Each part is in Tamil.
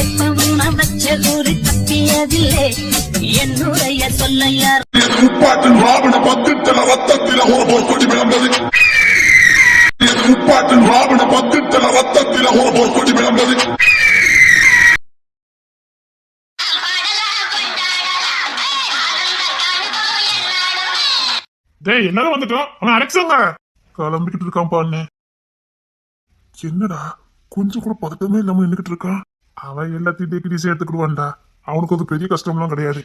எப்பவும் நான் வச்ச ஒரு தப்பியதில்லை என்னுடைய சொல்ல யார் முப்பாட்டின் ராவண பத்திரத்தில ரத்தத்தில ஒரு கொடி விளம்பது முப்பாட்டின் ராவண பத்திரத்தில ரத்தத்தில ஒரு கொடி விளம்பது டேய் எல்லாரும் வந்துட்டோம். அவன் அலெக்சாங்க கிளம்பிக்கிட்டு இருக்கான் பாண்ணு. என்னடா கொஞ்சம் கூட பதட்டமே இல்லாம நின்றுகிட்டு இருக்கான். அவன் எல்லாத்தையும் டேக்கி டீஸா எடுத்துக்கிடுவான்டா. அவனுக்கு அது பெரிய கஷ்டம்லாம் கிடையாது.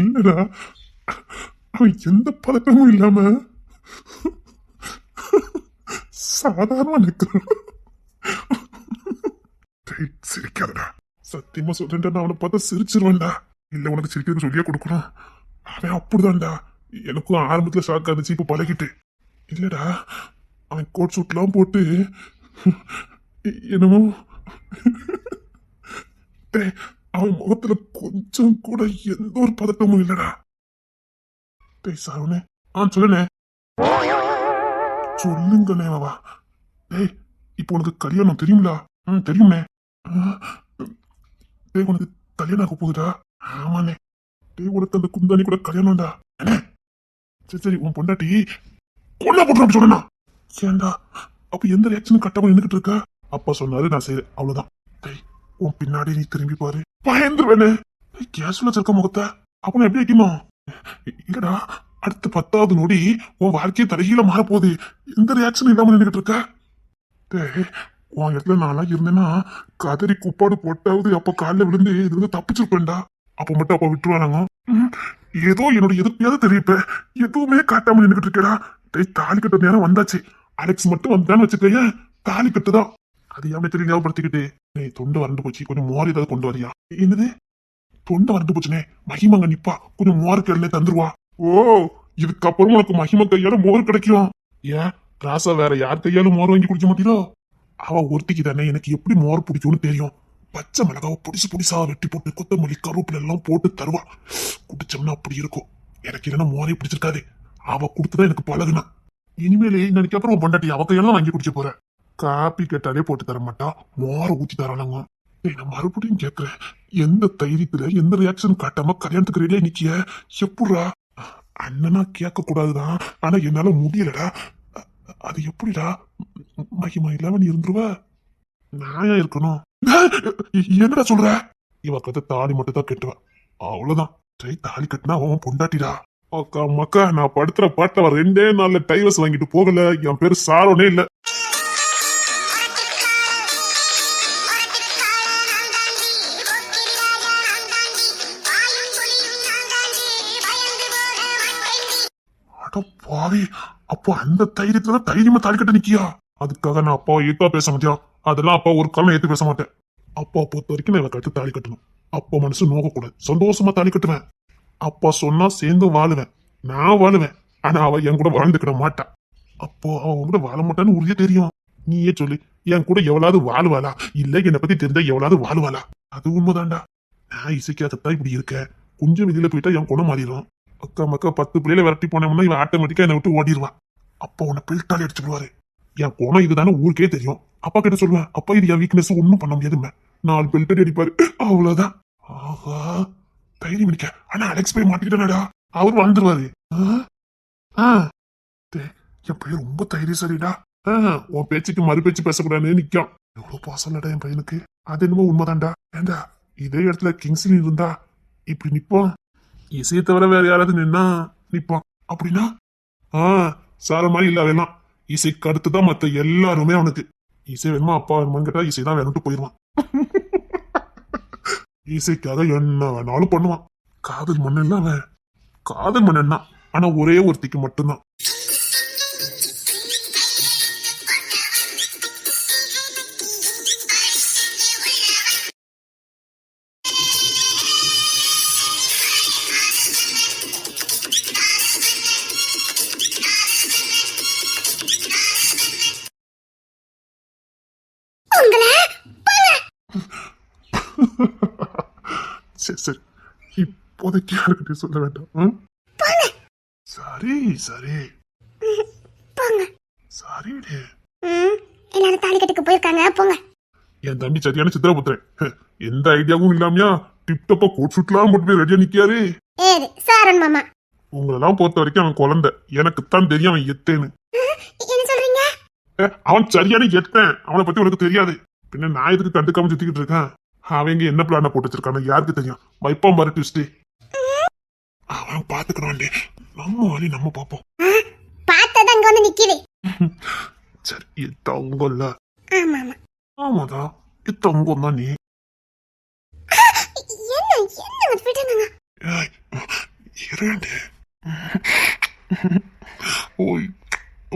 என்னடா அவன் எந்த பதட்டமும் இல்லாம சாதாரணமா நிற்கிறான். சிரிக்காதடா, சத்தியமா சொல்றேன்டா, நான் அவனை பார்த்தா சிரிச்சிருவேன்டா. இல்ல உனக்கு சிரிக்கிறது சொல்லியே கொடுக்கணும். அவன் அப்படிதான்டா. எனக்கும் ஆரம்பத்துல ஷாக் இருந்துச்சு, இப்ப பழகிட்டு. இல்லடா அவன் கோட் சூட்லாம் போட்டு என்னமோ அவன் முகத்துல கொஞ்சம் கூட எந்த ஒரு பதட்டமும் இல்லடா. டேய் சாவனே, சொல்லுனே. சொல்லுங்கண்ணே வா. டேய் இப்போ உனக்கு கல்யாணம் தெரியுங்களா? தெரியும்ண்ணே. டேய் உனக்கு கல்யாணம் ஆக போகுதா? ஆமாண்ணே. டேய் உனக்கு அந்த குந்தாணி கூட கல்யாணம்டா. சரி சரி, உன் பொண்டாட்டி கொல்ல போட்டு சொல்லணா. ஏண்டா அப்ப எந்த ரியாக்ஷனும் கட்டாம நின்றுட்டு இருக்க? அப்பா சொன்னாரு, நான் செய்யறேன், அவ்வளவுதான். டேய் உன் பின்னாடி நீ திரும்பி பாரு. பயந்துருவேனே. கேஸ்ல இருக்க முகத்தை அப்ப எப்படி வைக்கணும்? இல்லடா அடுத்த 10வது நொடி உன் வாழ்க்கையை தலைகீழ மாறப்போகுது. எந்த ரியாக்ஷன் இல்லாம நின்றுட்டு இருக்க? டேய் உன் இடத்துல நான்லாம் இருந்தேன்னா கதறி குப்பாடு போட்டாவது அப்ப காலில் விழுந்து இருந்து தப்பிச்சிருப்பேன்டா. அப்ப மட்டும் அப்ப விட்டுருவானாங்க. ஏதோ என்னோட எதிர்ப்பையாவது தெரியப்ப எதுவுமே காட்டாம நின்றுட்டு இருக்கடா. டேய் தாலி கட்ட நேரம் வந்தாச்சு. அலெக்ஸ் மட்டும் வந்தான்னு வச்சுக்கைய தாலி கட்டுதான். அது யாமே தெரிய ஞாபகப்படுத்திக்கிட்டு. தொண்டை வறண்டு போச்சு, கொஞ்சம் மோர் ஏதாவது கொண்டு வரியா? என்னது தொண்டை வறண்டு போச்சுனே? மகிமங்க நிப்பா, கொஞ்சம் மோர் கையில தந்துருவா. ஓ இதுக்கப்புறம் உனக்கு மகிம கையால மோர் கிடைக்கும். ஏன் ராசா வேற யார் கையாலும் மோர் வாங்கி குடிக்க மாட்டீரோ? அவ ஒருத்திக்கு தானே எனக்கு எப்படி மோர் பிடிக்கும்னு தெரியும். பச்சை மிளகாவை புடிசு புடிசா வெட்டி போட்டு கொத்தமல்லி கருவேப்பில எல்லாம் போட்டு தருவா. குடிச்சோம்னா அப்படி இருக்கும். எனக்கு இல்லைன்னா மோரே பிடிச்சிருக்காது. அவ கொடுத்துதான் எனக்கு பழகுனா. இனிமேலே இன்னைக்கு அப்புறம் பொண்டாட்டி அவ கையெல்லாம் வாங்கி குடிக்க போற. காப்பி கேட்டாலே போட்டு தர மாட்டா, மோர ஊத்தி தரானாங்க. நான் மறுபடியும் கேட்கிறேன், எந்த தைரியத்துல எந்த ரியாக்ஷன் காட்டாம கல்யாணத்துக்கு ரெடியா நிக்கிய? எப்படா? அண்ணனா கேட்க கூடாதுதான், ஆனா என்னால முடியலடா. அது எப்படிடா? மகிமா இல்லாம நீ இருந்துருவ? நாயா இருக்கணும். என்னடா சொல்ற? இவ கதை தாலி மட்டும் தான் கட்டுவா, அவ்வளவுதான். தாலி கட்டினா அவன் பொண்டாட்டிடா. அக்கா மக்கா, நான் படுத்துற பாட்ட 2 நாள்ல டைவர்ஸ் வாங்கிட்டு போகல. என் பேரு சாரோனே இல்ல. பாவி, அப்போ அந்த தைரியத்துல தைரியமா தாலி கட்ட நிக்கியா? அதுக்காக நான் அப்பா ஏத்தா பேச மாட்டியா? அதெல்லாம் அப்பா ஒரு காலம் ஏத்து பேச மாட்டேன். அப்பா பொறுத்த வரைக்கும் நான் கட்டு தாலி கட்டணும். அப்பா மனசு நோக்க கூடாது, சந்தோஷமா தாலி கட்டுவேன். அப்பா சொன்னா சேர்ந்து வாழுவேன், நான் வாழுவேன். ஆனா அவ என் கூட வாழ்ந்துக்கிட மாட்டா. அப்போ அவன் கூட வாழ மாட்டான்னு உறுதியா தெரியும். நீயே சொல்லு, என் கூட எவ்வளவு வாழ்வாளா? இல்ல என்னை பத்தி தெரிஞ்சா எவ்வளவு வாழ்வாளா? அது உண்மைதான்டா. நான் இசைக்காகத்தான் இப்படி இருக்கேன். கொஞ்சம் வெளியில போயிட்டா என் குணம் மாறிடும். அக்கா மக்கா 10 பிள்ளைல விரட்டி போனோம்னா இவன் ஆட்டோமேட்டிக்கா என்னை விட்டு ஓடிடுவான். அப்பா உன்னை பெல்ட்டாலே அடிச்சுடுவாரு. என் குணம் இதுதானே ஊருக்கே தெரியும். அப்பா கிட்ட சொல்லுவேன், அப்பா இது என் வீக்னஸ், ஒன்னும் பண்ண முடியாதுமே. 4 பெல்ட்டடி அடிப்பாரு, அவ்வளவுதான். ஆஹா தைரியம் நிக்க. ஆனா அலெக்ஸ் போய் மாட்டிக்கிட்டானடா, அவர் வாழ்ந்துருவாரு. என் பையன் ரொம்ப தைரியசாலிடா. உன் பேச்சுக்கு மறு பேச்சு பேசக்கூடாதுன்னு நிக்கான். எவ்வளவு பாசம்லடா என் பையனுக்கு. அது என்னமோ உண்மைதான்டா. ஏண்டா இதே இடத்துல கிங்ஸ்லி இருந்தா இப்படி நிப்பான். இசையை தவிர வேற யாராவது நின்னா நிப்பான். அப்படின்னா சார மாதிரி இல்ல. அவெல்லாம் இசைக்கு அடுத்துதான் மத்த எல்லாருமே அவனுக்கு. இசை வேணுமா அப்பா வேணுமான்னு கேட்டா இசைதான் வேணும்ட்டு போயிடுவான். இசைக்காக என்ன வேணாலும் பண்ணுவான். காதல் மண்ணன் அவன், காதல் மன்னன் தான். ஆனா ஒரே ஒருத்திக்கு மட்டும்தான். சரி சரி, இப்போதைக்கு யாருக்கிட்ட சொல்ல வேண்டாம். சரி சரி சரிடே. எல்லாரும் தாலிக்கட்டுக்கு போயிருக்காங்க, போங்க. என் தம்பி சரியான சித்திரபுத்திரன். எந்த ஐடியாவும் இல்லாமையா டிப்டப்பா கோட் ஷூட்லாம் போட்டு போய் ரெடியா நிக்காரு. ஏது சாரன் மாமா? உங்களெல்லாம் பொறுத்த வரைக்கும் அவன் குழந்தை. எனக்குத்தான் தெரியும் அவன் எத்தேன்னு. என்ன சொல்றீங்க? அவன் சரியான எத்தேன். அவனை பத்தி உனக்கு தெரியாது. பின்ன நான் எதுக்கு கண்டுக்காம சுத்திக்கிட்டு இருக்கேன்? அவங்க என்ன பிளான போட்டு வச்சிருக்கானு யாருக்கு தெரியும்? வைப்போம் பாரு ட்விஸ்ட். அவன் பாத்துக்கிறான்டே. நம்ம வழி நம்ம பாப்போம். பார்த்தது அங்க வந்து நிக்குது. சரி இத்தவங்கல்ல. ஆமா ஆமா. ஆமாதான் இத்தவங்க தான் நீ. என்ன என்ன விட்டுங்க. இரண்டு. ஓய்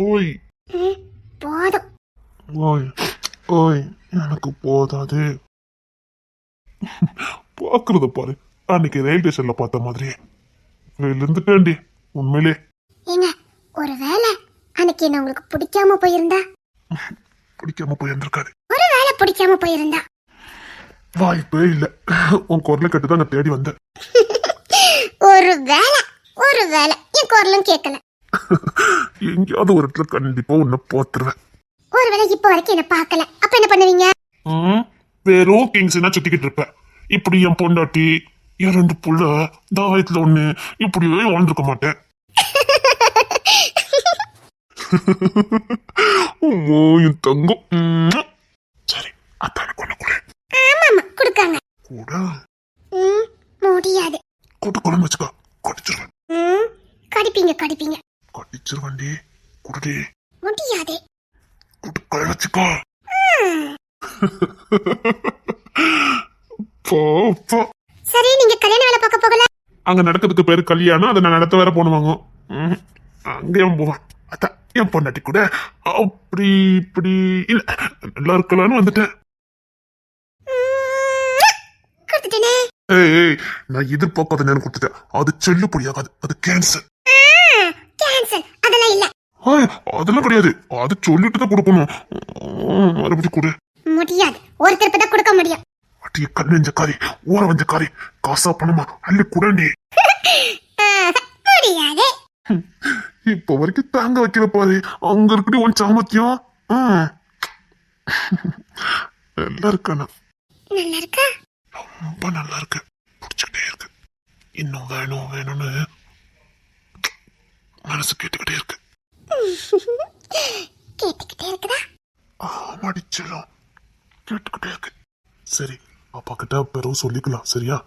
ஓய் போதும். ஓய் ஓய் எனக்கு போதாது. பாக்குறத பாரு. அன்னைக்கு ரயில்வே ஸ்டேஷன்ல பார்த்த மாதிரி இருந்துட்டேன்டி. உண்மையிலே ஏங்க, ஒருவேளை அன்னைக்கு என்ன உங்களுக்கு பிடிக்காம போயிருந்தா? பிடிக்காம போயிருந்திருக்காது. ஒருவேளை பிடிக்காம போயிருந்தா? வாய்ப்பே இல்ல. உன் குரலை கட்டுதான் நான் தேடி வந்தேன். ஒருவேளை என் குரலும் கேட்கல. எங்கேயாவது ஒரு இடத்துல கண்டிப்பா உன்னை போத்துருவேன். ஒருவேளை இப்ப வரைக்கும் என்ன பார்க்கல, அப்ப என்ன பண்ணுவீங்க? வெறும் கிங்ஸ்னா சுத்திக்கிட்டு இருப்பேன். இப்படி என் பொண்டாட்டி என் 2 புள்ள தாயத்துல ஒண்ணு இப்படியே வாழ்ந்துருக்க மாட்டேன். என் தங்கம். சரி அத்தான கொண்டு கூட. ஆமா கொடுக்காங்க. கூட முடியாது. கூட்டு குழம்பு வச்சுக்கோ. கடிச்சிருவேன். கடிப்பீங்க. கடிச்சிருவண்டி. குடுடி. முடியாது. கூட்டு கை வச்சுக்கோ. போ போ. சரி, நீங்க கல்யாண வேலை பார்க்க போகல? அங்க நடக்கிறதுக்கு பேரு கல்யாணம். அதை நான் நடத்த வேற போனுவாங்க. அங்கேயும் போவான். அதான் என் பொண்டாட்டி கூட அப்படி இப்படி இல்ல நல்லா இருக்கலான்னு வந்துட்டேன். ஏய் நான் எதிர்பார்க்காத நேரம் கொடுத்துட்டேன். அது செல்லுபடியாகாது. அது கேன்சல். அதெல்லாம் இல்ல. அதெல்லாம் கிடையாது. அது சொல்லிட்டு தான் கொடுக்கணும். மறுபடியும் கொடு. முடியாது. ஒரு திருப்பி தான் கொடுக்க முடியும். அட்டிய கண்ணெஞ்சக்காரி, ஊற வஞ்சக்காரி, காசா பணமா அள்ளி குடண்டி. முடியாது. இப்ப வரைக்கும் தாங்க வைக்கிற பாரு. அங்க இருக்கடி உன் சாமத்தியம். நல்லா இருக்கானா? நல்லா இருக்கா? ரொம்ப நல்லா இருக்கு. பிடிச்சுக்கிட்டே இருக்கு. இன்னும் வேணும் வேணும்னு மனசு கேட்டுக்கிட்டே இருக்கு. கேட்டுக்கிட்டே இருக்குதா? ஆமாடி செல்லம், கேட்டுக்கிட்டே இருக்கு. சரி அப்பா கிட்ட பிறகு சொல்லிக்கலாம். சரியா?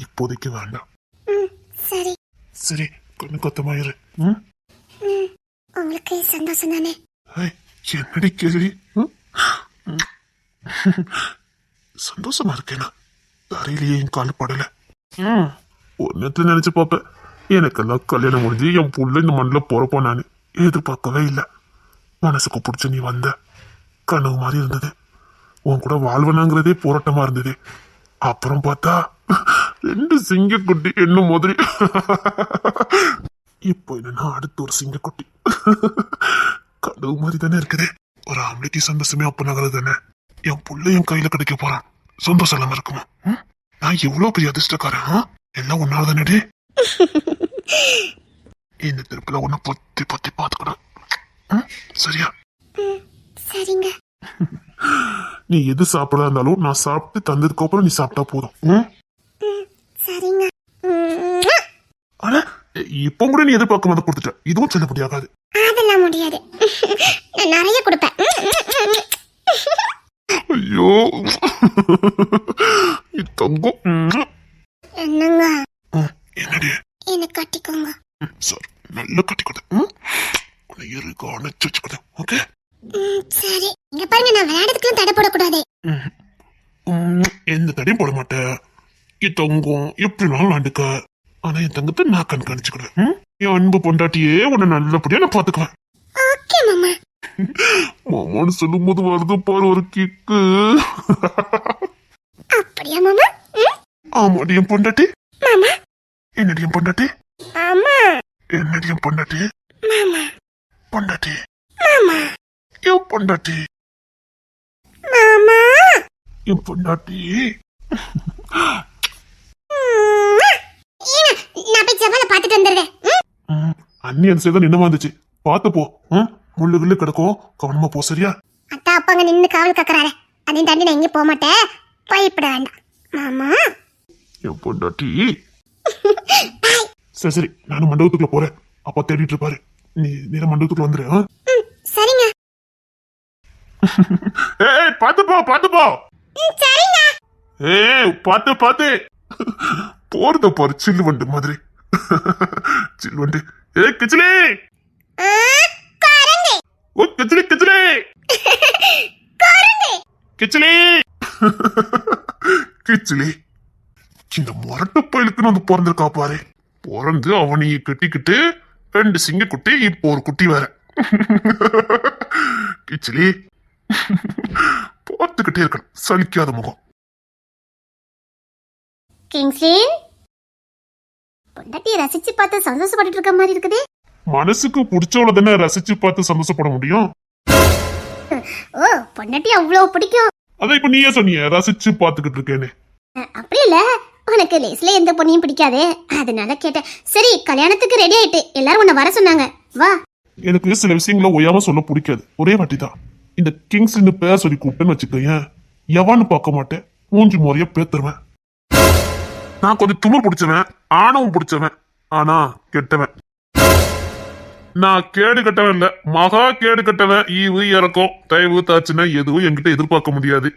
இப்போதைக்கு வேண்டாம். சரி சரி கண்ணு கொத்தமாயிரு. உங்களுக்கு சந்தோஷம் தானே? என்னடி கேள்வி? சந்தோஷமா இருக்கேனா? தரையிலேயே என் கால் படல. ஒன்னத்துல நினைச்சு பாப்பேன். எனக்கெல்லாம் கல்யாணம் முடிஞ்சு என் புள்ள இந்த மண்ணில் போறப்போ நானு எதிர்பார்க்கவே இல்லை. மனசுக்கு பிடிச்ச நீ வந்த கனவு மாதிரி இருந்தது. உன் கூட வாழ்வனாங்கிறதே போராட்டமா இருந்தது. அப்புறம் பார்த்தா 2 சிங்கக்குட்டி என்ன மாதிரி. இப்போ என்னன்னா அடுத்து ஒரு சிங்கக்குட்டி. கனவு மாதிரி தானே இருக்குது. ஒரு ஆம்பளைக்கு சந்தோஷமே அப்ப நகரது தானே. என் புள்ள என் கையில கிடைக்க போறான். சந்தோஷம் இல்லாம இருக்குமா? நான் எவ்வளவு பெரிய அதிர்ஷ்டக்காரன். எல்லாம் ஒன்னால தானே. இந்த திருப்பில உன்னை பொத்தி பொத்தி பாத்துக்கணும். சரியா? சரிங்க. நீ எது சாப்பிடா இருந்தாலும் நான் சாப்பிட்டு தந்ததுக்கு அப்புறம் நீ சாப்பிட்டா போதும். சரிங்க. ஆனா இப்ப கூட நீ எதிர்பார்க்க வந்து கொடுத்துட்ட. இதுவும் செல்லுபடியாகாது. அதெல்லாம் முடியாது. நான் நிறைய கொடுப்பேன். ஐயோ தங்கம். என்னங்க? என்னடி? என்ன கட்டிக்கோங்க. சார் நல்லா கட்டி கொடு. உன்னை இருக்கு அணைச்சு வச்சுக்கொடு. ஓகே சரி. இங்க பாருங்க, நான் விளையாடுறதுக்கு தடை போடக்கூடாது. எந்த தடையும் போட மாட்டேன். என் தங்கம் எப்படினாலும் விளையாண்டுக்க. ஆனா என் தங்கத்தை நான் கண்காணிச்சுக்கிடுவேன். என் அன்பு பொண்டாட்டியே உன்னை நல்லபடியா நான் பாத்துக்குவேன். ஓகே மாமா. மாமான்னு சொல்லும் போது வருது பாரு ஒரு கிக்கு. அப்படியா மாமா? ஆமாடி என் பொண்டாட்டி. மாமா. என்னடி என் பொண்டாட்டி? மாமா. என்னடி என் பொண்டாட்டி? மாமா. பொண்டாட்டி. மாமா. என் பொண்டாட்டி. மாமா. என் பொண்டாட்டி. நான் போய் ஜவால பாத்துட்டு வந்துடுறேன். தண்ணி அந்த சைடு தான் நின்னமா இருந்துச்சு. பார்த்து போ. முள்ளு கிள்ளு கிடக்கும், கவனமா போ. சரியா? அத்தா அப்பா அங்க நின்னு காவல் காக்குறாரு. அதையும் தாண்டி நான் எங்கேயும் போக மாட்டேன். பயப்பட வேண்டாம் மாமா. என் பொண்டாட்டி. சரி சரி, நானும் மண்டபத்துக்குள்ள போறேன். அப்பா தேடிட்டு இருப்பாரு. நீ நேரம் மண்டபத்துக்குள்ள வந்துரு. சரிங்க. ஏய் பாத்து போ, பாத்து போ. சரிங்க. ஏய் பாத்து பாத்து. போறத பாரு, சில்லு வண்டு மாதிரி. சில்லு வண்டு. ஏய் கிச்சலி. காரங்க. ஓ கிச்சலி கிச்சலி. காரங்க. கிச்சலி. கிச்சலி. இந்த முரட்டு பயிலுக்கு வந்து பிறந்திருக்கா பாரு. பிறந்து அவனையை கட்டிக்கிட்டு 2 சிங்கக்குட்டி, இப்போ ஒரு குட்டி வேற. கிச்சலி. பார்த்துக்கிட்டே இருக்கணும், சலிக்காத முகம். கிங்ஸ்லின் பொண்டாட்டியை ரசிச்சு பார்த்து சந்தோஷப்பட்டு இருக்க மாதிரி இருக்குது. மனசுக்கு பிடிச்சவள தானே ரசிச்சு பார்த்து சந்தோஷப்பட முடியும். ஓ பொண்டாட்டி அவ்வளவு பிடிக்கும். அதான் இப்ப நீயே சொன்னிய ரசிச்சு பார்த்துக்கிட்டு இருக்கேன்னு. அப்படி இல்ல, உனக்கு லேஸ்ல எந்த பொண்ணையும் பிடிக்காது, அதனால கேட்டேன். சரி கல்யாணத்துக்கு ரெடி ஆயிட்டு எல்லாரும் உன்னை வர சொன்னாங்க, வா. எனக்கு சில விஷயங்களை ஒய்யாம சொல்ல பிடிக்காது. ஒரே வாட்டி தான் இந்த கிங்ஸ்ன்னு பேர் சொல்லி கூப்பிட்டேன்னு வச்சுக்கேன், எவான்னு பார்க்க மாட்டேன், மூஞ்சி முறைய பேத்துருவேன். நான் கொஞ்சம் தும்மல் பிடிச்சவன், ஆணவம் பிடிச்சவன், ஆனா கெட்டவன். நான் கேடு கட்டவன் இல்ல, மகா கேடு கட்டவன். ஈவு இறக்கம் தயவு தாச்சுன்னா எதுவும் என்கிட்ட எதிர்பார்க்க முடியாது.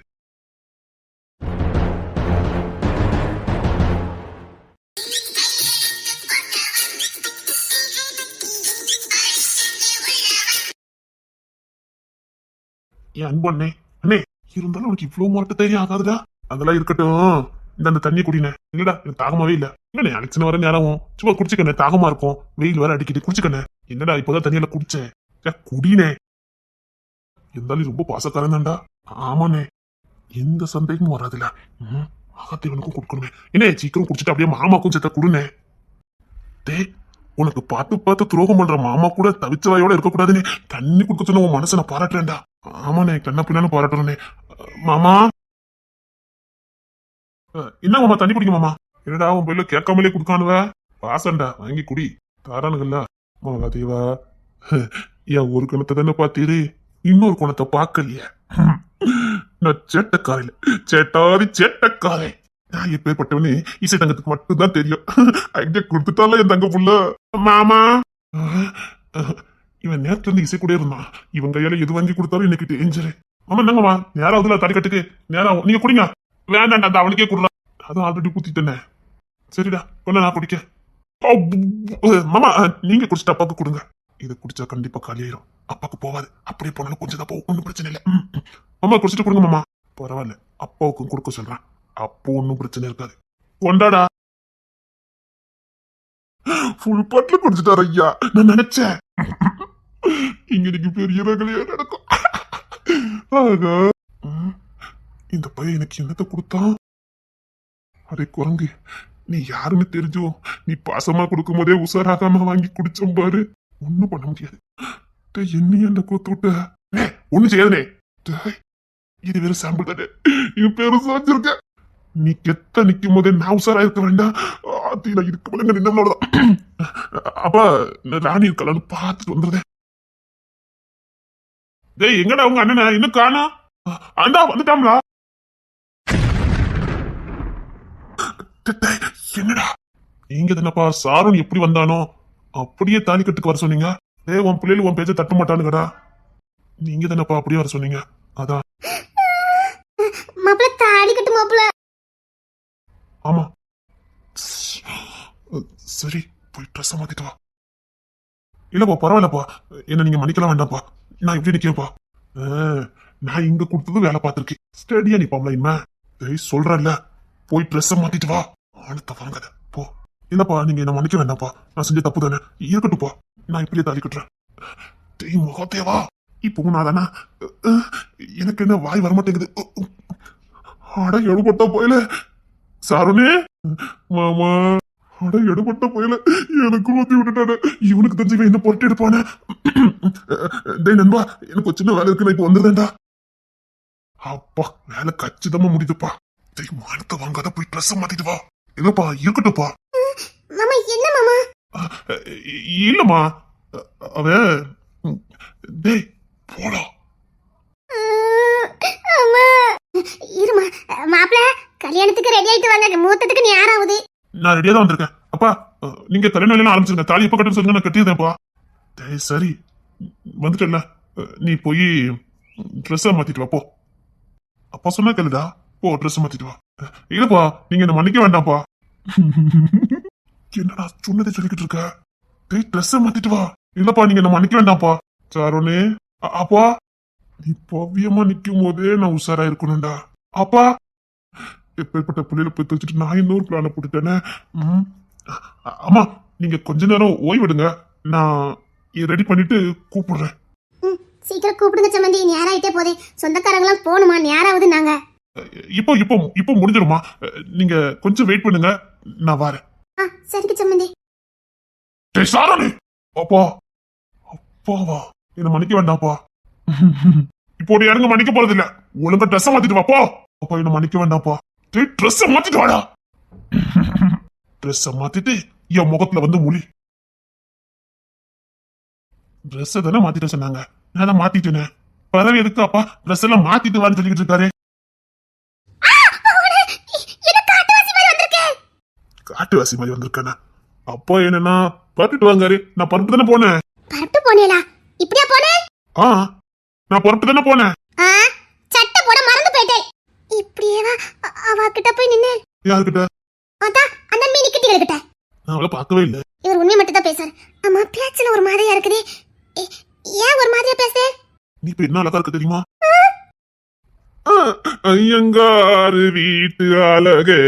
என் அன்பு அண்ணே, அண்ணே இருந்தாலும் உனக்கு இவ்வளவு மாட்ட தைரியம் ஆகாதுடா. அதெல்லாம் இருக்கட்டும், இந்த தண்ணி குடினே. இல்லடா எனக்கு தாகமாவே இல்ல. இல்லண்ணே அலெக்சன் வர நேரம் சும்மா குடிச்சுக்கண்ணே, தாகமா இருக்கும், வெயில் வேற அடிக்கிட்டு. குடிச்சுக்கண்ணே. என்னடா இப்பதான் தண்ணியில குடிச்சேன். குடினே. இருந்தாலும் ரொம்ப பாசக்காரன் தான்டா. ஆமாண்ணே, எந்த சந்தேகமும் வராதுல்ல. மகாதேவனுக்கும் கொடுக்கணுமே. என்ன சீக்கிரம் குடிச்சிட்டு அப்படியே மாமாக்கும் சேர்த்த குடுனே. டே உனக்கு பார்த்து பார்த்து துரோகம் பண்ற மாமா கூட தவிச்ச வாயோட இருக்கக்கூடாதுன்னு தண்ணி குடுக்க சொன்ன உன் மனசை நான் பாராட்டுறேன்டா. ஆமாண்ணே, கண்ணா பின்னான்னு பாராட்டுறேனே. மாமா என்ன மாமா தண்ணி குடிக்க மாமா. என்னடா உன் பையில கேட்காமலே குடுக்கானுவ. பாசண்டா, வாங்கி குடி. தாரானுங்கல்ல. மகாதேவா, என் ஒரு குணத்தை தானே பாத்தீரு, இன்னொரு குணத்தை பாக்கலையே. நான் சேட்டக்காரில சேட்டாரி சேட்டக்காரே. நான் எப்பேற்பட்டவனே இசை தங்கத்துக்கு மட்டும்தான் தெரியும். ஐடியா கொடுத்துட்டால என் தங்க புள்ள. மாமா இவன் நேரத்துல இருந்து இசை கூட இருந்தான். இவன் கையால எது வாங்கி கொடுத்தாலும் இன்னைக்கு டேஞ்சரு. ஆமா என்னங்கம்மா, நேரம் ஆகுதுல தாடி கட்டுக்கு நேரம். நீங்க குடிங்க. வேண்டாண்டா, அந்த அவனுக்கே குடுலாம். அதான் ஆல்ரெடி குத்திட்டேனே. சரிடா கொள்ள நான் குடிக்க. மாமா நீங்க குடிச்சிட்டு அப்பாவுக்கு கொடுங்க. இதை குடிச்சா கண்டிப்பா காலியாயிரும். அப்பாவுக்கு போவாது, அப்படியே போனாலும் கொஞ்சம் தான் போகும், ஒன்னும் பிரச்சனை இல்லை. மாமா குடிச்சிட்டு கொடுங்க மாமா. பரவாயில்ல, அப்பாவுக்கும் கொடுக்க சொல்றேன். அப்போ ஒன்னும் பிரச்சனை இருக்காது. கொண்டாடா. ஃபுல் பாட்டில் குடிச்சிட்டாரு ஐயா. நான் நினைச்சேன் இங்க நீங்க பெரிய ரகலையா நடக்கும். ஆகா, இந்த பையன் எனக்கு என்னத்தை கொடுத்தான். அடே குரங்கு, நீ யாருன்னு தெரிஞ்சோ நீ பாசமா கொடுக்கும் போதே உசாராகாம வாங்கி குடிச்சோம் பாரு. ஒன்னும் பண்ண முடியாது. என்ன என்ன கொடுத்து விட்ட. ஒண்ணு செய்யாதே. இது வெறும் சாம்பிள் தானே, இது பெருசா வச்சிருக்க. நீ கெத்த நிக்கும் போதே நான் உசாரா இருக்க வேண்டாம். ஆத்தியில இருக்க நின்னோடதான். அப்ப ராணி இருக்கலாம்னு பார்த்துட்டு வந்துடுறேன். டேய் எங்கடா உங்க அண்ணனா இன்னும் காணோம். அண்டா வந்துட்டாங்களா? என்னடா நீங்க தானப்பா சாருன் எப்படி வந்தானோ அப்படியே தாலி கட்டுக்கு வர சொன்னீங்க. உன் பிள்ளைகள் உன் பேச்ச தட்ட மாட்டானுங்கடா. நீங்க தானப்பா அப்படியே வர சொன்னீங்க. அதான் மாப்பிள்ள தாலி கட்டு மாப்பிள்ள. ஆமா சரி, போய் ட்ரெஸ் மாத்திட்டு வா. இல்லப்பா பரவாயில்லப்பா, என்ன நீங்க மன்னிக்கலாம் வேண்டாம்ப்பா. நான் எப்படி நிக்கிறேன்ப்பா. நான் இங்க கொடுத்தது வேலை பார்த்திருக்கேன். ஸ்டடியா நிப்பாம்ல இனிமே. சொல்றேன்ல, போய் ட்ரெஸ் மாத்திட்டு வா. ஆளுத்த வாங்காத போ. இல்லப்பா நீங்க என்ன மன்னிக்க வேண்டாம்ப்பா, நான் செஞ்ச தப்பு தானே. இருக்கட்டும்ப்பா, நான் இப்படியே தாலி கட்டுறேன். டேய் முகத்தேவா, இப்போ நான் தானே. எனக்கு என்ன வாய் வரமாட்டேங்குது. அட எடுபட்டா போயில சாருனே. மாமா அட எடுபட்ட போயில எனக்கு ஊத்தி விட்டுட்டானே. இவனுக்கு தெரிஞ்சு என்ன பொருட்டு எடுப்பானே. டேய் நண்பா, எனக்கு சின்ன வேலை இருக்கு, நான் இப்போ வந்துடுறேன்டா. அப்பா வேலை கச்சிதமா முடியுதுப்பா. டேய் மானத்தை வாங்காத, போய் ட்ரெஸ் மாத்திட்டு வா. இல்லப்பா இருக்கட்டும்ப்பா. மாமா என்ன மாமா? இல்லம்மா, அவன் டேய் போடா. அம்மா இருமா மாப்பிள்ள கல்யாணத்துக்கு ரெடி ஆயிட்டு வாங்க மூத்தத்துக்கு நீ யாராவது நான் ரெடியா தான் வந்திருக்கேன். அப்பா நீங்க கல்யாணம் வேலையெல்லாம் ஆரம்பிச்சிருங்க. தாலி எப்ப கட்டுன்னு சொல்லுங்க, நான் கட்டிடுறேன்ப்பா. டேய் சரி வந்துட்டல, நீ போய் ட்ரெஸ்ஸை மாத்திட்டு வா போ. அப்பா சொன்னா கேளுடா, போ ட்ரெஸ் மாத்திட்டு வா. இல்லப்பா நீங்க என்ன மன்னிக்க வேண்டாம்ப்பா. என்னடா சொன்னதை சொல்லிக்கிட்டு இருக்க? டேய் ட்ரெஸ்ஸை மாத்திட்டு வா. இல்லப்பா நீங்க என்ன மன்னிக்க வேண்டாம்ப்பா. சாரோனே அப்பா நீ பவ்யமா நிக்கும் போதே நான் உஷாரா இருக்கணும்டா. அப்பா எப்பேற்பட்ட புள்ளையில போய் வச்சுட்டு நான் இன்னொரு பிளான போட்டுட்டேனே. ஆமா நீங்க கொஞ்ச நேரம் ஓய்வெடுங்க, நான் ரெடி பண்ணிட்டு கூப்பிடுறேன். சீக்கிரம் கூப்பிடுங்க சம்மந்தி, நேராயிட்டே போதே. சொந்தக்காரங்களாம் போகணுமா, நேராவது நாங்க. இப்போ இப்போ இப்போ முடிஞ்சிருமா, நீங்க கொஞ்சம் வெயிட் பண்ணுங்க, நான் வரேன். சரிக்கு சம்மந்தி. டேய் சாரணி அப்பா, அப்பாவா என்ன மன்னிக்க வேண்டாம்ப்பா. இப்போ நீ யாருங்க மன்னிக்க போறது இல்ல, ஒழுங்கா ட்ரெஸ் மாத்திட்டு வாப்பா. அப்பா என்ன மன்னிக்க வேண்டாம்ப்பா. டேய் ட்ரெஸ் மாத்திட்டு வாடா. ட்ரெஸ் மாத்திட்டு என் முகத்துல வந்து முழி. ட்ரெஸ் தானே மாத்திட்டு சொன்னாங்க, நான் தான் மாத்திட்டேனே. பதவி எதுக்கு அப்பா ட்ரெஸ் எல்லாம் மாத்திட்டு வான்னு சொல்லிக்கிட்டு இருக்காரு. காட்டுவாசி மாதிரி வந்திருக்கானே. அப்பா என்னன்னா பரப்பிட்டு வாங்காரு, நான் பரப்பு தானே போனேன். பரப்பு போனேலா? இப்படியா போனேன்? நான் பரப்பு தானே போனேன். சட்டை போட மறந்து போயிட்டேன். இப்படியே அவ கிட்ட போய் நின்னு. யாருக்கிட்ட? அதான் அந்த மீனி கிட்ட கிட்ட. நான் அவளை பார்க்கவே இல்லை. இவர் உண்மை மட்டும் தான் பேசுறாரு. ஆமா பேச்சுல ஒரு மாதிரியா இருக்குது. ஏன் ஒரு மாதிரியா பேசு? நீ இப்ப என்ன அழகா இருக்க தெரியுமா? ஐயங்காரு வீட்டு அழகே.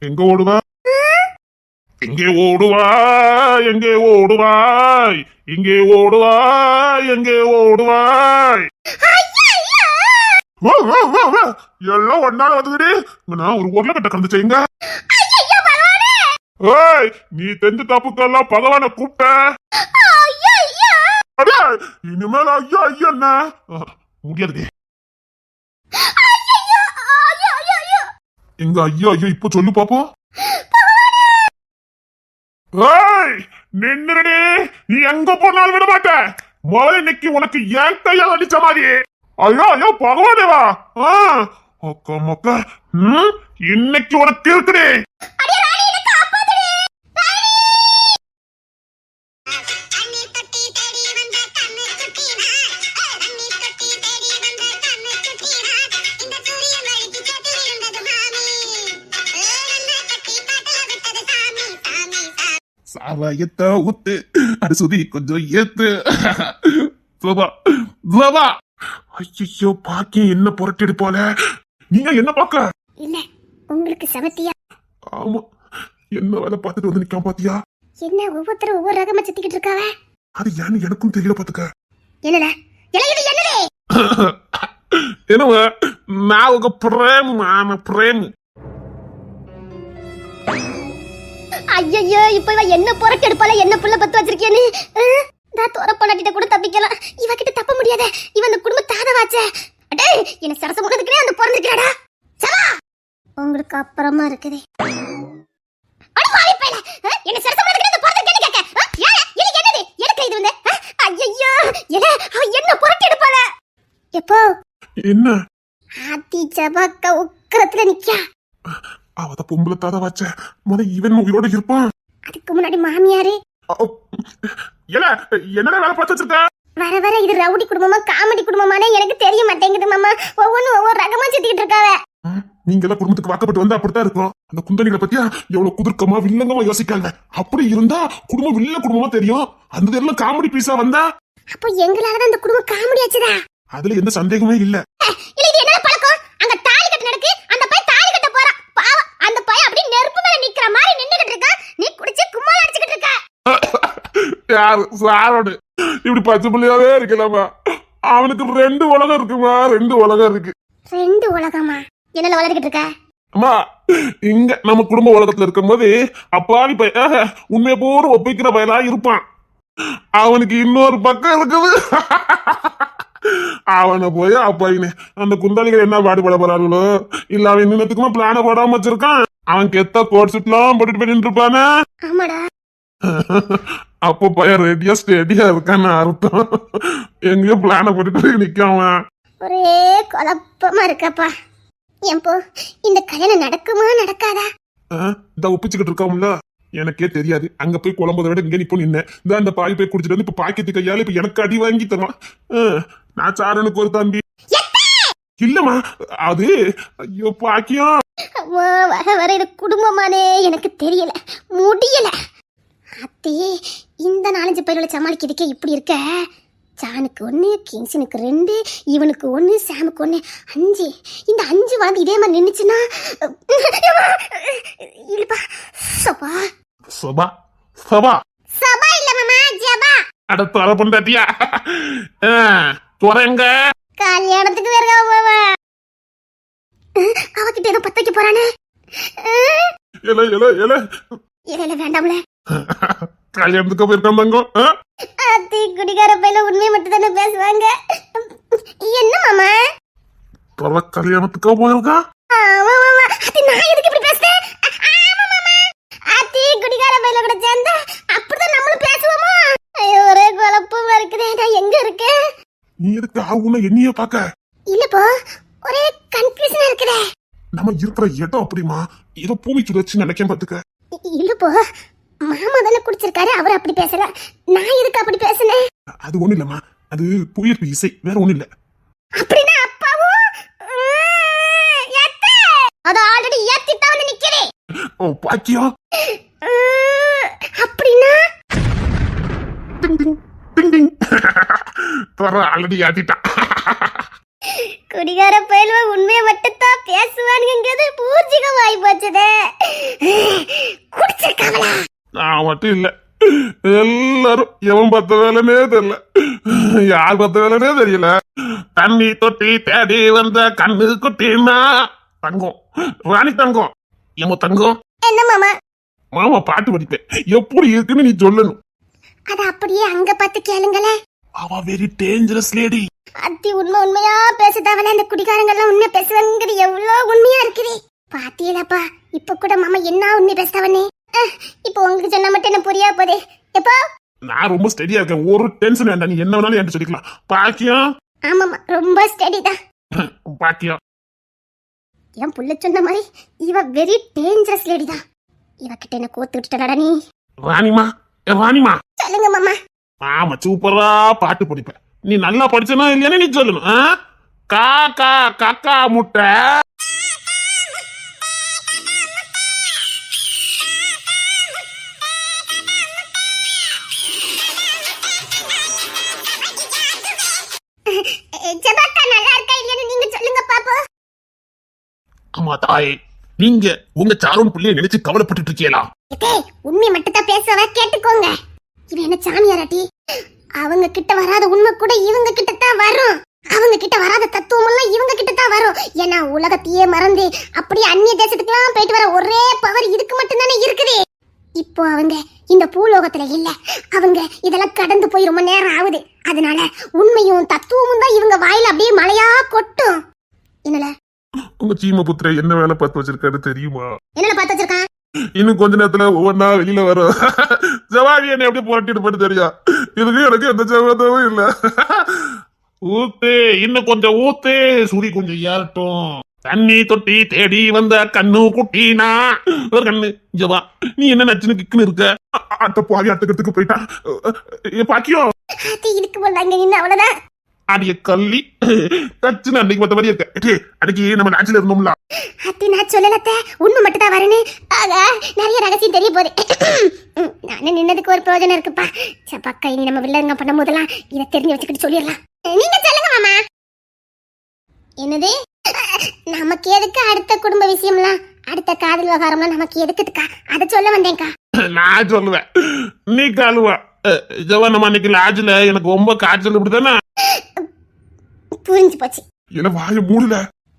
எங்க ஓடுவா? எங்கே ஓடுவாய், எங்கே ஓடுவாய், இங்கே ஓடுவாய், எங்கே ஓடுவாய். எல்லாம் ஒன்னால வந்துடு. நான் ஒரு உருளைக்கட்டை கலந்துச்சேங்க. ஏய் நீ தெரிஞ்ச தப்புக்கெல்லாம் பகவான கூப்பிட்ட. இனிமேல் ஐயா ஐயா என்ன முடியாது. எங்க ஐயா ஐயா இப்ப சொல்லு பாப்போம். ஏய் நின்னுடி, நீ எங்க போனாலும் விட மாட்டேன். முதல்ல இன்னைக்கு உனக்கு ஏன் கையா அடிச்ச மாதிரி. ஐயோ ஐயோ பகவானேவா. அக்கா மக்கா இன்னைக்கு உனக்கு இருக்குடி. சாவாயத்த ஊத்து அது சுதி கொஞ்சம் ஏத்து. ஐயோ பாக்கியம் என்ன புரட்டிடு போல. நீங்க என்ன பாக்க? இல்ல உங்களுக்கு சமத்தியா? ஆமா என்ன வேலை பார்த்துட்டு வந்து நிக்காம பாத்தியா? என்ன ஒவ்வொருத்தரும் ஒவ்வொரு ரகமா சுத்திக்கிட்டு இருக்காவ. அது ஏன்னு எனக்கும் தெரியல பாத்துக்க. என்னடா இது என்னடே? என்னவ நான் உங்க பிரேம் மாம பிரேம். ஐயோ இப்ப இவ என்ன புரட்டு எடுப்பால, என்ன புள்ள பத்து வச்சிருக்கேன்னு. நான் தோற பண்ணாட்டிட்ட கூட தப்பிக்கலாம், இவகிட்ட தப்ப முடியாத. இவன் அந்த குடும்ப தாதவாச்சே. அடே என்ன சரச முகத்துக்கே அந்த பிறந்திருக்கடா. சவா உங்களுக்கு அப்புறமா இருக்குது. அட பாவி பையல, என்ன சரச முகத்துக்கே அந்த பிறந்திருக்கேன்னு கேக்க. இது என்னது? எனக்கு இது வந்து ஐயோ என்ன புரட்டு எடுப்பால. எப்போ என்ன ஆத்தி ஜபக்க உக்கரத்துல நிக்கா. அவத பொம்பளை தாத வச்ச முத இவன் உயிரோட இருப்பான். அதுக்கு முன்னாடி மாமியாரு என்னடா வேலை பார்த்து வச்சிருக்க? வர வர இது ரவுடி குடும்பமா காமெடி குடும்பமானே எனக்கு தெரிய மாட்டேங்குது மாமா. ஒவ்வொன்னும் ஒவ்வொரு ரகமா சுத்திக்கிட்டு இருக்காவ. நீங்க எல்லாம் குடும்பத்துக்கு வாக்கப்பட்டு வந்தா அப்படித்தான் இருக்கும். அந்த குந்தணிகளை பத்தியா எவ்வளவு குதிர்க்கமா வில்லங்கமா யோசிக்காங்க. அப்படி இருந்தா குடும்பம் வில்ல குடும்பமா தெரியும். அந்த எல்லாம் காமெடி பீஸா வந்தா அப்போ எங்களாலதான் அந்த குடும்பம் காமெடி ஆச்சுதா. அதுல எந்த சந்தேகமே இல்ல. இது என்ன பழக்கம்? அங்க தாலி கட்ட நடக்கு, அந்த பையன் தாலி கட்ட போறான். பாவம் அந்த பையன் அப்படியே நெருப்பு மேல நிக்கிற மாதிரி நின்னுகிட்டு இருக்கான். நீ குடிச்சு கும்மால அடிச்சுக்கிட்டு இருக்க. யாரு சாரோடு இப்படி பச்சை பிள்ளையாவே இருக்கலாமா? அவனுக்கு 2 உலகம் இருக்குமா? 2 உலகம் இருக்கு. ரெண்டு உலகமா? என்னல வளர்க்கிட்டு இருக்க? அம்மா, இங்க நம்ம குடும்ப உலகத்துல இருக்கும்போது அப்பாவி உண்மையை போற ஒப்பிக்கிற பயலா இருப்பான். அவனுக்கு இன்னொரு பக்கம் இருக்குது. அவனை போய் அப்பாயினே அந்த குந்தாளிகள் என்ன பாடுபட போறாங்களோ, இல்ல அவன் இன்னத்துக்குமா பிளான போடாம வச்சிருக்கான். அவன் கெத்த கோட் சுட்லாம் போட்டுட்டு போய் நின்று இருப்பானே. ஆமாடா. அப்போ பையன் ரெடியா ஸ்டெடியா இருக்கான்னு அர்த்தம். எங்கேயோ பிளான போட்டுட்டு நிக்காம ஒரே குழப்பமா இருக்கப்பா. ஏன்போ இந்த கல்யாணம் நடக்குமா நடக்காதா? இந்த ஒப்பிச்சுக்கிட்டு இருக்காமல, எனக்கே தெரியாது. அங்க போய் குழம்புதை விட இங்க நிப்போ நின்ன இந்த அந்த பாய் போய் குடிச்சிட்டு வந்து இப்ப பாக்கெட்டு கையால இப்ப எனக்கு அடி வாங்கி தருவான். நான் சாரனுக்கு ஒரு தம்பி இல்லம்மா. அது ஐயோ பாக்கியம். வர வர இது குடும்பமானே எனக்கு தெரியல, முடியல. அத்தே, இந்த 4-5 பேரோட சமாளிக்கிறதுக்கே இப்படி இருக்க. ஜானுக்கு 1, கிங்ஸனுக்கு 2, இவனுக்கு 1, சாமுக்கு 1, 5. இந்த 5 வந்து இதே மாதிரி நின்னுச்சுன்னா இல்லப்பா. சபா சபா சபா சபா இல்ல மாமா, ஜபா. அடுத்த வர பொண்டாட்டியா துறங்க கல்யாணத்துக்கு வேற மாமா. அவகிட்ட ஏதோ பத்த வைக்க போறானே. எல எல எல இல்ல வேண்டாம்ல. கல்யாணத்துக்கு போயிருக்கான் தங்கம். அத்தி குடிகார பையில உண்மையை மட்டும் தானே பேசுவாங்க. என்ன மாமா? துற கல்யாணத்துக்கா போயிருக்கா? ஆமா மாமா. அத்தி நான் எதுக்கு இப்படி பேசுறேன்? ஆமா மாமா. அத்தி குடிகார பையில கூட சேர்ந்தா அப்படிதான் நம்மளும் பேசுவோமா? ஐயோ ஒரே குழப்பமா இருக்குதே. நான் எங்க இருக்கேன்? நீ எதுக்கு ஆகுன என்னைய பாக்க? இல்லப்போ ஒரே கன்ஃபியூஷனா இருக்குதே. நம்ம இருக்கிற இடம் அப்படிமா ஏதோ பூமி சுழற்சி நினைக்க பாத்துக்க. இல்லப்போ மாமா தானே குடிச்சிருக்காரு, அவர் அப்படி பேசல. நான் எதுக்கு அப்படி பேசுனேன்? அது ஒண்ணு இல்லம்மா, அது புவியீர்ப்பு இசை, வேற ஒண்ணு இல்ல. அப்படின்னா அப்பாவும் அத ஆல்ரெடி ஏத்திட்டா வந்து நிக்கிறேன். ஓ பாக்கியம். அப்படின்னா டிங் டிங் டிங் டிங் துற ஆல்ரெடி ஆட்டிட்டான். குடிகார பயிலுவ உண்மையை மட்டும் தான் பேசுவானுங்கிறது பூர்ஜிகம் ஆகி போச்சதே. குடிச்சிருக்காங்களா? நான் மட்டும் இல்ல, எல்லாரும் எவன் பத்த வேலைனே தெரியல, யார் பத்த வேலைனே தெரியல. தண்ணி தொட்டி தேடி வந்த கண்ணு குட்டினா தங்கம், ராணி தங்கம். ஏமோ தங்கம், என்ன மாமா? மாமா பாட்டு படிப்பேன், எப்படி இருக்குன்னு நீ சொல்லணும். அத அப்படியே அங்க பார்த்து கேளுங்களே. அவ வெரி டேஞ்சரஸ் லேடி. அத்தி உண்மையா பேசுதாவல. அந்த குடிகாரங்கெல்லாம் உண்மை பேசுவாங்கிறது எவ்வளவு உண்மையா இருக்குது பாத்தீங்களாப்பா. இப்ப கூட மாமா என்ன உண்மை பேசுதாவனே. இப்ப உங்களுக்கு சொன்ன மட்டும் என்ன புரியா போதே. எப்போ நான் ரொம்ப ஸ்டெடியா இருக்கேன், ஒரு டென்ஷன் வேண்டாம். நீ என்ன வேணாலும் என்கிட்ட சொல்லிக்கலாம். பாக்கியம். ஆமாமா, ரொம்ப ஸ்டடி தான். பாக்கியம். என் புள்ள சொன்ன மாதிரி இவ வெரி டேஞ்சரஸ் லேடி தான். இவகிட்ட என்ன கோத்து விட்டுட்டடா நீ. ராணிமா, ராணிமா. சொல்லுங்க மாமா. ஆமா, சூப்பரா பாட்டு படிப்பேன். நீ நல்லா படிச்சனா இல்லையானே நீ சொல்லணும். காக்கா காக்கா முட்டை. ஜபாக்கா நல்லா இருக்கா இல்லையான்னு நீங்க சொல்லுங்க பாப்போம். ஆமா தாயே, நீங்க உங்க சாரோன் புள்ளைய நினைச்சு கவலைப்பட்டு இருக்கீங்களா? உண்மை மட்டும் தான் பேசுவ, கேட்டுக்கோங்க. இவன் என்ன சாமியாராட்டி? அவங்க கிட்ட வராத உண்மை கூட இவங்க கிட்ட தான் வரும். அவங்க கிட்ட வராத தத்துவம் எல்லாம் இவங்க கிட்ட தான் வரும். ஏன்னா உலகத்தையே மறந்து அப்படியே அந்நிய தேசத்துக்குலாம் போயிட்டு வர ஒரே பவர் இதுக்கு மட்டும் தானே இருக்குது. இப்போ அவங்க இந்த பூலோகத்துல இல்ல, அவங்க இதெல்லாம் கடந்து போய் ரொம்ப நேரம் ஆகுது. அதனால உண்மையும் தத்துவமும் தான் இவங்க வாயில அப்படியே மழையா கொட்டும். என்னல உங்க சீமபுத்திர என்ன வேலை பார்த்து வச்சிருக்காரு தெரியுமா? என்னல பார்த்து வச்சிருக்கான்? இன்னும் கொஞ்ச நேரத்துல ஒவ்வொன்னா வெளியில வரும். ஜவாவி என்ன எப்படி புரட்டிட்டு போயிட்டு தெரியும். இதுக்கு எனக்கு எந்த சம்பந்தமும் இல்ல. ஊத்து, இன்னும் கொஞ்சம் ஊத்து, சுடி கொஞ்சம் ஏறட்டும். தண்ணி தொட்டி தேடி வந்த கண்ணு குட்டினா ஒரு கண்ணு. ஜவா, நீ என்ன நச்சுன்னு கிக்குன்னு இருக்க? அட்ட பாவி அட்டக்கிறதுக்கு போயிட்டான். பாக்கியம் இதுக்கு போலாங்க. இன்னும் அவ்வளவுதான். அடிய கள்ளி தச்சுன்னு அன்னைக்கு மத்த மாதிரி இருக்க. அன்னைக்கு நம்ம நாச்சில இருந்தோம்ல. அத்தி நான் சொல்லலத்த, உண்மை மட்டும் தான் வரேன்னு. ஆக நிறைய ரகசியம் தெரிய போகுது. நானும் நின்னதுக்கு ஒரு பிரயோஜனம் இருக்குப்பா. சப்பாக்கா, இனி நம்ம வில்லங்க பண்ணும் போதெல்லாம் இதை தெரிஞ்சு வச்சுக்கிட்டு சொல்லிடலாம். நீங்க சொல்லுங்க மாமா. என்னது? நமக்கு எதுக்கு அடுத்த குடும்ப விஷயம்லாம், அடுத்த காதல் விவகாரம்லாம் நமக்கு எதுக்குதுக்கா? அதை சொல்ல வந்தேன்க்கா. நான் சொல்லுவேன், நீ காலுவா. நம்ம அன்னைக்கு லாட்ஜ்ல எனக்கு ரொம்ப காய்ச்சல் இப்படிதானே புரிஞ்சு போச்சு. என்ன வாய மூடல.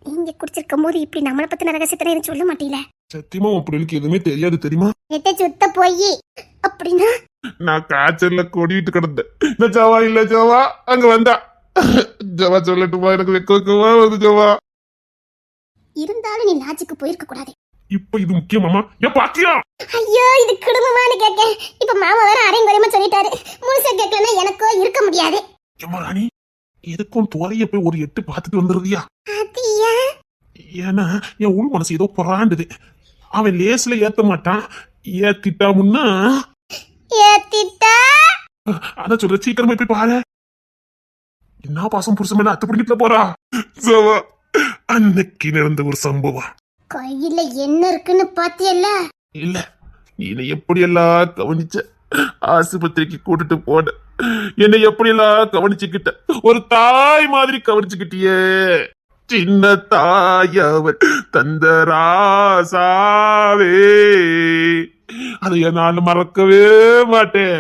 நீங்க குடிச்சிருக்கும் போது இப்படி நம்மளை பத்தின ரகசியத்தை எனக்கு சொல்ல மாட்டீல. சத்தியமா உன் பிள்ளைக்கு எதுவுமே தெரியாது தெரியுமா? நெட்டை சுத்த போய் அப்படின்னா நான் காய்ச்சல்ல கொடிட்டு கிடந்தேன். இந்த ஜவா இல்ல ஜவா அங்க வந்தா. ஜவா சொல்லட்டுமா, எனக்கு வெக்கமா வருது ஜவா. இருந்தாலும் நீ லாஜிக்கு போயிருக்க கூடாது. இப்ப இது முக்கியமாமா? ஏன் பாத்தியா? ஐயோ இது குடும்பமானு கேட்க இப்ப மாமா வேற அரையும் குறையமா சொல்லிட்டாரு. முழுசா கேட்கலன்னா எனக்கோ இருக்க முடியாது. ஏமா ராணி, எதுக்கும் துறைய போய் ஒரு எட்டு பார்த்துட்டு வந்துருதியா? அது ஏன்? ஏன்னா என் உள் மனசு ஏதோ பொறாண்டுது. அவன் லேஸ்ல ஏத்த மாட்டான், ஏத்திட்டா முன்னா ஏத்திட்டா அத சொல்ற. சீக்கிரமா போய் பாரு. என்ன பாசம் புருஷன் மேல அத்து பிடிக்கிட்டு போறா. ஜவா, அன்னைக்கு நடந்த ஒரு சம்பவம். கையில என்ன இருக்குன்னு பாத்தியல்ல? இல்ல, நீ என்னை எப்படியெல்லாம் கவனிச்ச, ஆஸ்பத்திரிக்கு கூட்டிட்டு போன, என்னை எப்படியெல்லாம் கவனிச்சுக்கிட்ட, ஒரு தாய் மாதிரி கவனிச்சுக்கிட்டியே. சின்ன தாயவன் தந்த ராசாவே, அதை என்னால மறக்கவே மாட்டேன்.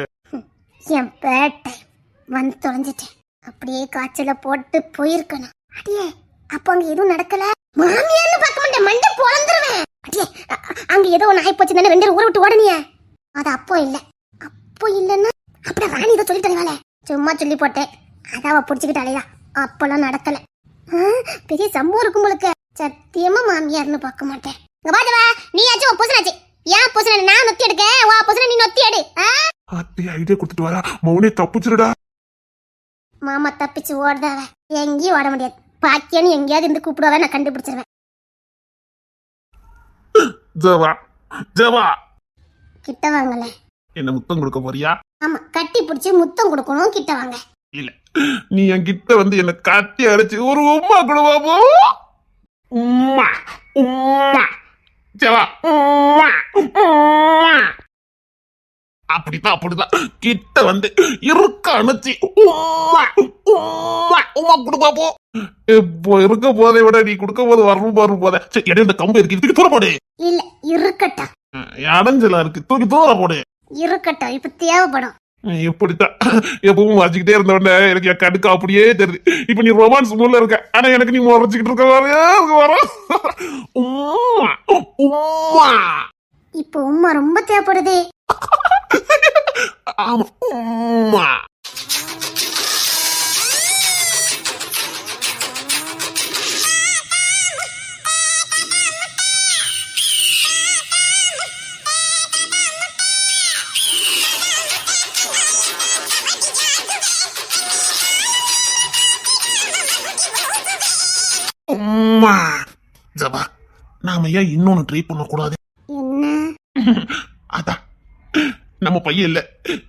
என் பேட்டை வந்து தொலைஞ்சிட்டேன். அப்படியே காய்ச்சல போட்டு போயிருக்கணும். அடியே அப்ப அங்க எதுவும் நடக்கல. மாமியார்னு பார்க்க மாட்டேன், மண்டை பொழந்துருவேன். அடியே அங்க ஏதோ ஒண்ணு ஆயி போச்சு தானே, 2 ஊரை விட்டு ஓடனியே. அது அப்போ இல்ல. அப்போ இல்லன்னா அப்படி ராணி இதை சொல்லி தருவாளே. சும்மா சொல்லி போட்டேன், அதாவ புடிச்சுக்கிட்டாலேயா. அப்பெல்லாம் நடக்கல. பெரிய சம்பவம் இருக்கும் உங்களுக்கு. சத்தியமா மாமியார்னு பார்க்க மாட்டேன். நீ ஆச்சு உன் புசனாச்சு. ஏன் புசன நான் நொத்தி எடுக்க, வா புசன நீ நொத்தி எடு. அத்தைய ஐடியா கொடுத்துட்டு வரா. மௌனே தப்பிச்சிருடா. மாமா தப்பிச்சு ஓடுதாவ, எங்கேயும் ஓட முடியாது. பாக்கியன்னு எங்கேயாவது இருந்து கூப்பிடுவாவே, நான் கண்டுபிடிச்சிருவேன். ஜவா ஜவா, கிட்ட வாங்கல. என்ன முத்தம் கொடுக்க போறியா? ஆமா, கட்டி பிடிச்சி முத்தம் கொடுக்கணும். கிட்ட வாங்க. இல்ல, நீ என் கிட்ட வந்து என்ன கட்டி அரைச்சு ஒரு உம்மா கொடுவா. உம்மா உம்மா ஜவா, உம்மா உம்மா. அப்படிதான் அப்படிதான் கிட்ட வந்து இருக்க அணைச்சி உம்மா உம்மா உம்மா கொடுப்பா போ. இப்போ இருக்க போதை விட நீ கொடுக்க போது வரணும் பாரு போத. சரி, இடையில இந்த கம்பு இருக்கு, தூக்கி தூர போடு. இல்ல இருக்கட்டும். அடைஞ்சலா இருக்கு, தூக்கி தூர போடு. இருக்கட்டும், இப்ப தேவைப்படும். இப்படித்தான் எப்பவும் வச்சுக்கிட்டே இருந்தவன எனக்கு என் கடுக்க அப்படியே தெரியுது. இப்ப நீ ரொமான்ஸ் மூல இருக்க, ஆனா எனக்கு நீ முறைச்சுக்கிட்டு இருக்க வர. உம்மா உம்மா. இப்ப உம்மா ரொம்ப தேவைப்படுது. ஆமா, உம்மா. உம்மா. ஜபா, நாம ஏன் இன்னொன்னு ட்ரை பண்ணக்கூடாது? என்ன? அதான் நம்ம பையன் இல்ல,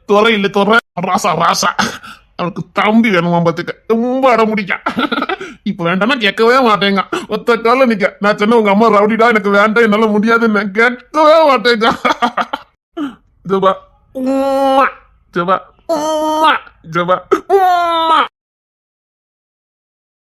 துறை இல்ல, துறை ராசா ராசா. அவனுக்கு தம்பி வேணுமா பாத்துக்க, ரொம்ப அட முடிக்க. இப்ப வேண்டாம்னா கேட்கவே மாட்டேங்க. ஒத்த கால நிக்க. நான் சொன்ன உங்க அம்மா ரவுடிடா, எனக்கு வேண்டாம், என்னால முடியாதுன்னு கேட்கவே மாட்டேங்க. ஜபா உம்மா ஜபா உம்மா ஜபா உம்மா.